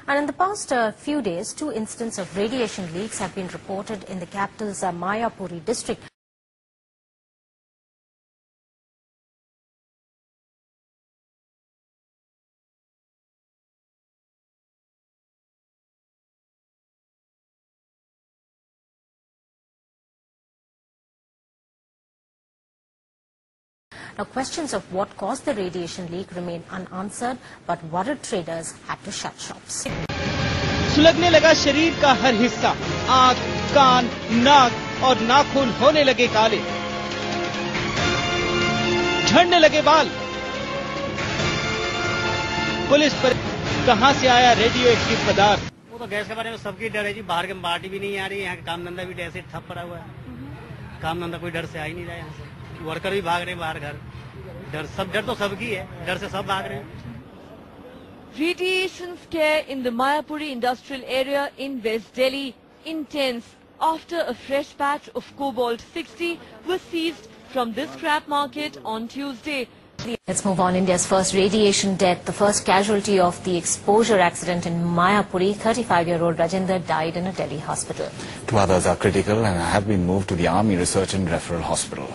And in the past few days, 2 incidents of radiation leaks have been reported in the capital's Mayapuri district. Now, questions of what caused the radiation leak remain unanswered, but worried traders had to shut shops. सुलगने लगा शरीर का हर हिस्सा, आंख, कान, नाक और नाखून होने लगे काले, झड़ने लगे बाल। पुलिस पर कहां से आया रेडियो एक्टिव पदार्थ? वो तो गैस के बारे में सबकी डर है जी। बाहर के पार्टी भी नहीं आ रही है, यहाँ का काम धंधा भी ऐसे ठप पड़ा हुआ है। काम धंधा कोई डर से आ ही नहीं रहा है। यहाँ से वर्कर भी भाग रहे हैं बाहर घर। डर तो सबकी है, डर से सब भाग रहे हैं। Radiation scare in the Mayapuri industrial area in West Delhi intense after a fresh batch of cobalt-60 was seized from this scrap market on Tuesday. Let's move on. India's first radiation death, the first casualty of the exposure accident in Mayapuri. 35-year-old Rajinder died in a Delhi hospital. 2 others are critical and have been moved to the Army Research and Referral Hospital.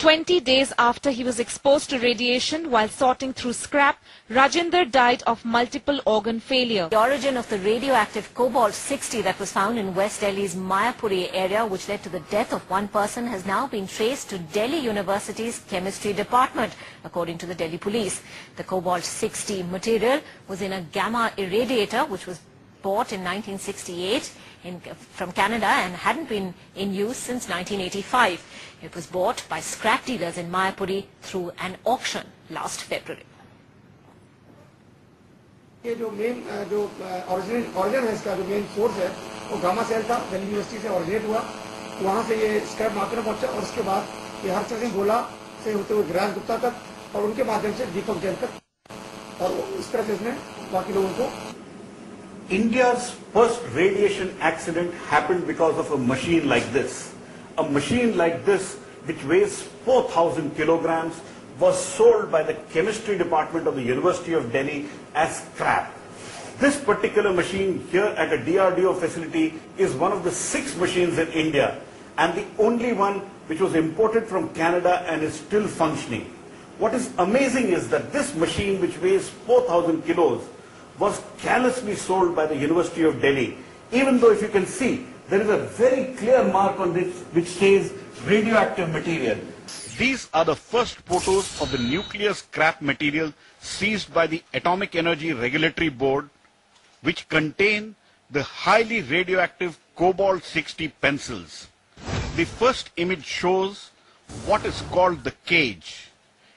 20 days after he was exposed to radiation while sorting through scrap, Rajinder died of multiple organ failure. The origin of the radioactive cobalt-60 that was found in West Delhi's Mayapuri area, which led to the death of one person, has now been traced to Delhi University's chemistry department, according to the Delhi police. The cobalt-60 material was in a gamma irradiator, which was bought in 1968 from Canada and hadn't been in use since 1985. It was bought by scrap dealers in Mayapuri through an auction last February. ये जो main जो origin है इसका जो main source है वो gamma cell था, Delhi university से ऑरिजिनेट हुआ, वहाँ से ये स्क्रैप मार्केट में पहुँचा और उसके बाद ये हर सिंह गोला से होते हुए गिराज गुप्ता तक और उनके माध्यम से दीपक जैन तक और इस तरह से इसने बाकी लोगों को। India's first radiation accident happened because of a machine like this. A machine like this, which weighs 4,000 kilograms, was sold by the chemistry department of the University of Delhi as scrap. This particular machine here at a DRDO facility is one of the 6 machines in India and the only one which was imported from Canada and is still functioning. What is amazing is that this machine, which weighs 4,000 kilos, was carelessly sold by the University of Delhi, even though if you can see, there is a very clear mark on this which says radioactive material. These are the first photos of the nuclear scrap material seized by the Atomic Energy Regulatory Board, which contain the highly radioactive cobalt-60 pencils. The first image shows what is called the cage.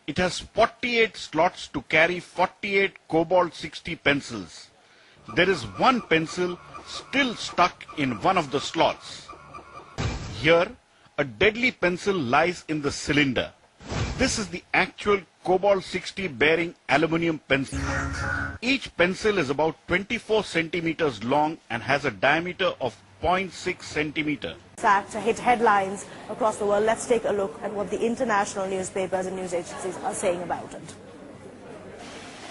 It has 48 slots to carry 48 cobalt-60 pencils. There is one pencil still stuck in one of the slots. Here, a deadly pencil lies in the cylinder. This is the actual cobalt-60 bearing aluminium pencil. Each pencil is about 24 centimeters long and has a diameter of 0.6 centimeter. Fact hit headlines across the world. Let's take a look at what the international newspapers and news agencies are saying about it.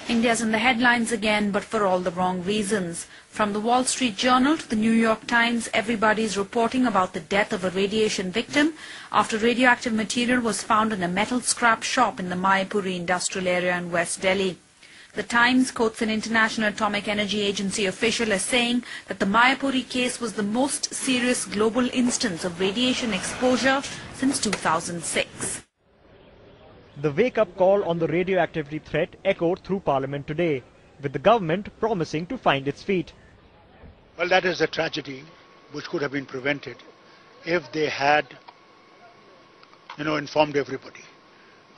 India's in the headlines again, but for all the wrong reasons. From the Wall Street Journal to the New York Times, everybody's reporting about the death of a radiation victim after radioactive material was found in a metal scrap shop in the Mayapuri industrial area in West Delhi. The Times quotes an International Atomic Energy Agency official as saying that the Mayapuri case was the most serious global instance of radiation exposure since 2006. The wake-up call on the radioactivity threat echoed through Parliament today, with the government promising to find its feet. Well, that is a tragedy which could have been prevented if they had, informed everybody.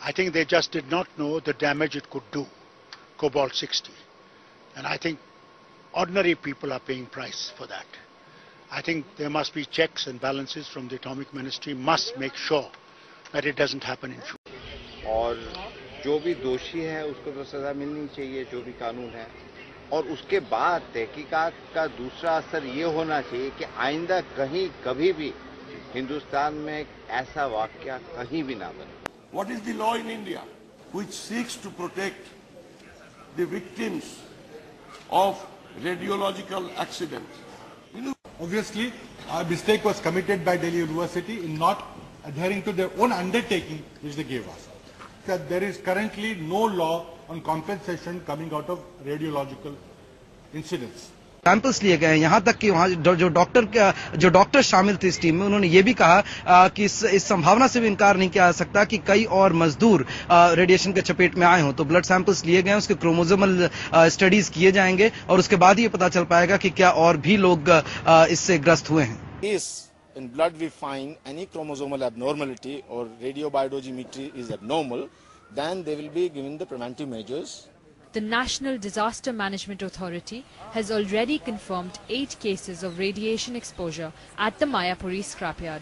I think they just did not know the damage it could do, cobalt-60. And I think ordinary people are paying price for that. I think there must be checks and balances from the Atomic Ministry, must make sure that it doesn't happen in future. और जो भी दोषी है उसको तो सजा मिलनी चाहिए, जो भी कानून है, और उसके बाद तहकीकात का दूसरा असर ये होना चाहिए कि आइंदा कहीं कभी भी हिंदुस्तान में ऐसा वाकया कहीं भी ना बने. What is the law in India which seeks to protect the victims of radiological accidents. Obviously, a mistake was committed by Delhi University in not adhering to their own undertaking which they gave us. That there is currently no law on compensation coming out of radiological incidents. Samples लिए गए हैं, यहाँ तक कि वहाँ जो doctor शामिल थे इस टीम में, उन्होंने ये भी कहा कि इस संभावना से भी इनकार नहीं किया जा सकता कि कई और मजदूर रेडिएशन के चपेट में आए हों। तो ब्लड सैंपल्स लिए गए हैं, उसके क्रोमोसोमल स्टडीज किए जाएंगे और उसके बाद ये पता चल पाएगा कि क्या और भी लोग इससे ग्रस्त हुए हैं। In blood we find any chromosomal abnormality or radiobiodozimetry is abnormal, then they will be given the preventive measures. The National Disaster Management Authority has already confirmed 8 cases of radiation exposure at the Mayapuri scrapyard.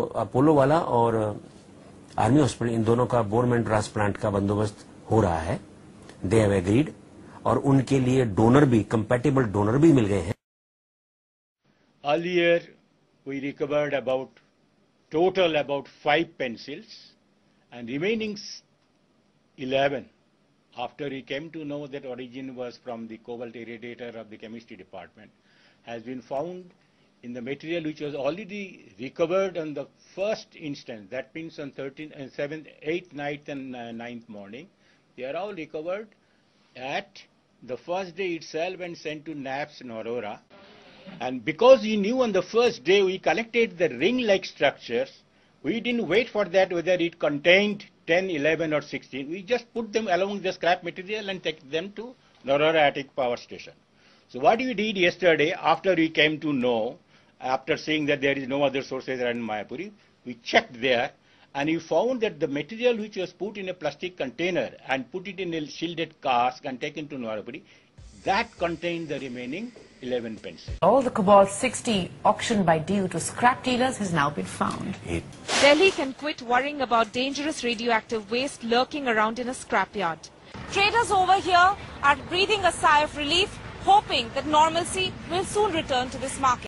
Apollo वाला और army hospital in दोनों का bone marrow transplant का बंदोबस्त हो रहा है। They have agreed और उनके लिए डोनर भी, कंपैटिबल डोनर भी मिल गए हैं। Earlier we recovered total about 5 pencils and remaining 11, after we came to know that origin was from the cobalt irradiator of the chemistry department, has been found in the material which was already recovered on the first instance. That means on 7th, 8th night and 9th morning. They are all recovered at the first day itself and sent to NAPS in Aurora. And because we knew on the first day we collected the ring-like structures, we didn't wait for that whether it contained 10, 11 or 16. We just put them along the scrap material and take them to Aurora Attic Power Station. So what we did yesterday, after we came to know, after seeing that there is no other sources around Mayapuri, we checked there and we found that the material which was put in a plastic container and put it in a shielded cask and taken to Mayapuri, that contained the remaining 11 pencils. All the cobalt 60 auctioned by DU to scrap dealers has now been found. Delhi can quit worrying about dangerous radioactive waste lurking around in a scrapyard. Traders over here are breathing a sigh of relief, hoping that normalcy will soon return to this market.